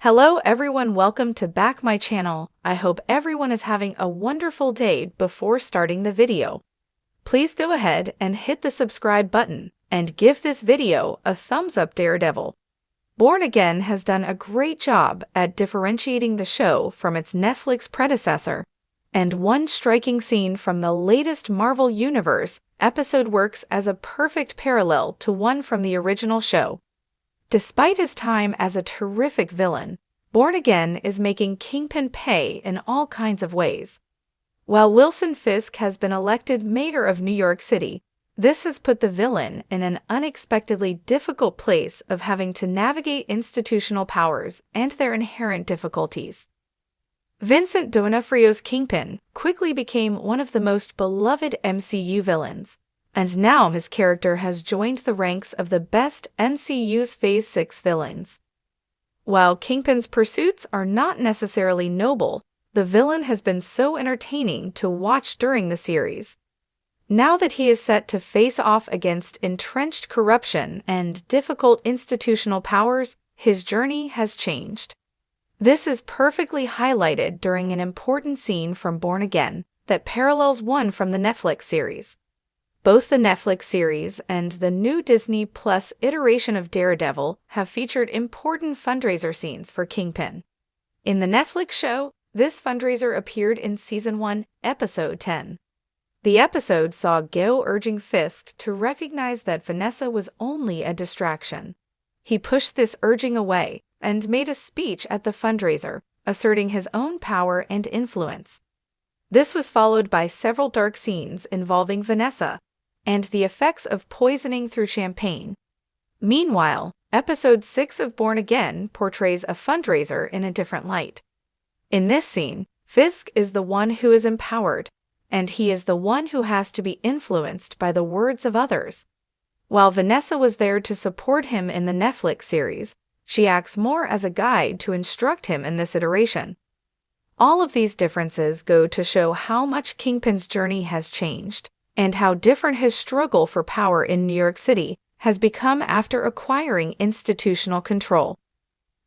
Hello everyone, welcome to back my channel. I hope everyone is having a wonderful day. Before starting the video, please go ahead and hit the subscribe button and give this video a thumbs up. Daredevil Born Again has done a great job at differentiating the show from its Netflix predecessor, and one striking scene from the latest Marvel Universe episode works as a perfect parallel to one from the original show. Despite his time as a terrific villain, Born Again is making Kingpin pay in all kinds of ways. While Wilson Fisk has been elected mayor of New York City, this has put the villain in an unexpectedly difficult place of having to navigate institutional powers and their inherent difficulties. Vincent D'Onofrio's Kingpin quickly became one of the most beloved MCU villains, and now his character has joined the ranks of the best MCU's Phase 6 villains. While Kingpin's pursuits are not necessarily noble, the villain has been so entertaining to watch during the series. Now that he is set to face off against entrenched corruption and difficult institutional powers, his journey has changed. This is perfectly highlighted during an important scene from Born Again that parallels one from the Netflix series. Both the Netflix series and the new Disney Plus iteration of Daredevil have featured important fundraiser scenes for Kingpin. In the Netflix show, this fundraiser appeared in Season 1, Episode 10. The episode saw Gale urging Fisk to recognize that Vanessa was only a distraction. He pushed this urging away and made a speech at the fundraiser, asserting his own power and influence. This was followed by several dark scenes involving Vanessa and the effects of poisoning through champagne. Meanwhile, Episode 6 of Born Again portrays a fundraiser in a different light. In this scene, Fisk is the one who is empowered, and he is the one who has to be influenced by the words of others. While Vanessa was there to support him in the Netflix series, she acts more as a guide to instruct him in this iteration. All of these differences go to show how much Kingpin's journey has changed, and how different his struggle for power in New York City has become after acquiring institutional control.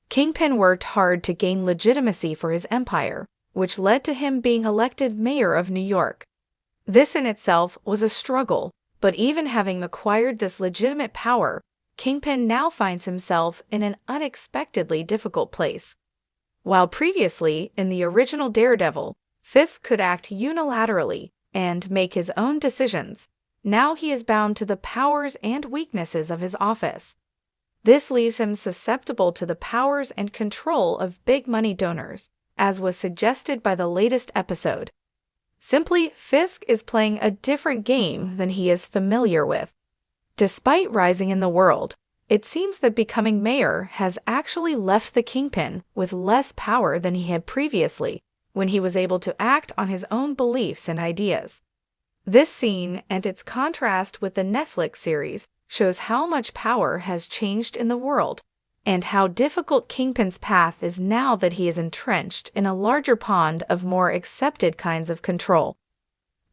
Kingpin worked hard to gain legitimacy for his empire, which led to him being elected mayor of New York. This in itself was a struggle, but even having acquired this legitimate power, Kingpin now finds himself in an unexpectedly difficult place. While previously, in the original Daredevil, Fisk could act unilaterally and make his own decisions, now he is bound to the powers and weaknesses of his office. This leaves him susceptible to the powers and control of big money donors, as was suggested by the latest episode. Simply, Fisk is playing a different game than he is familiar with. Despite rising in the world, it seems that becoming mayor has actually left the Kingpin with less power than he had previously, when he was able to act on his own beliefs and ideas. This scene and its contrast with the Netflix series shows how much power has changed in the world, and how difficult Kingpin's path is now that he is entrenched in a larger pond of more accepted kinds of control.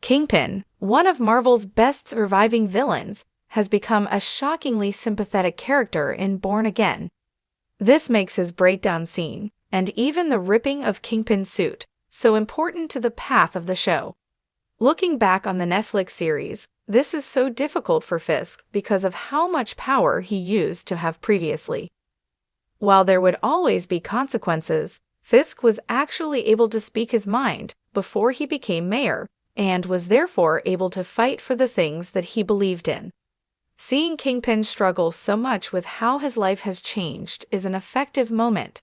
Kingpin, one of Marvel's best surviving villains, has become a shockingly sympathetic character in Born Again. This makes his breakdown scene, and even the ripping of Kingpin's suit, so important to the path of the show. Looking back on the Netflix series, this is so difficult for Fisk because of how much power he used to have previously. While there would always be consequences, Fisk was actually able to speak his mind before he became mayor, and was therefore able to fight for the things that he believed in. Seeing Kingpin struggle so much with how his life has changed is an effective moment.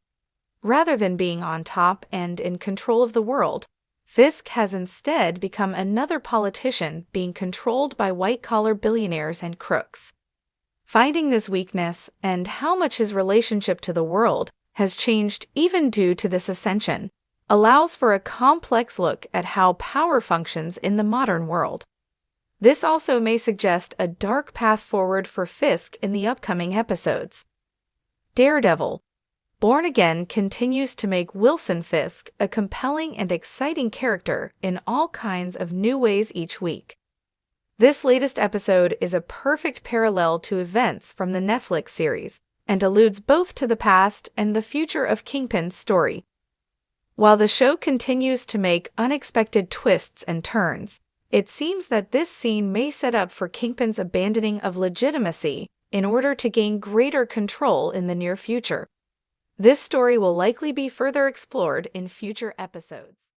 Rather than being on top and in control of the world, Fisk has instead become another politician being controlled by white-collar billionaires and crooks. Finding this weakness and how much his relationship to the world has changed even due to this ascension allows for a complex look at how power functions in the modern world. This also may suggest a dark path forward for Fisk in the upcoming episodes. Daredevil Born Again continues to make Wilson Fisk a compelling and exciting character in all kinds of new ways each week. This latest episode is a perfect parallel to events from the Netflix series, and alludes both to the past and the future of Kingpin's story. While the show continues to make unexpected twists and turns, it seems that this scene may set up for Kingpin's abandoning of legitimacy in order to gain greater control in the near future. This story will likely be further explored in future episodes.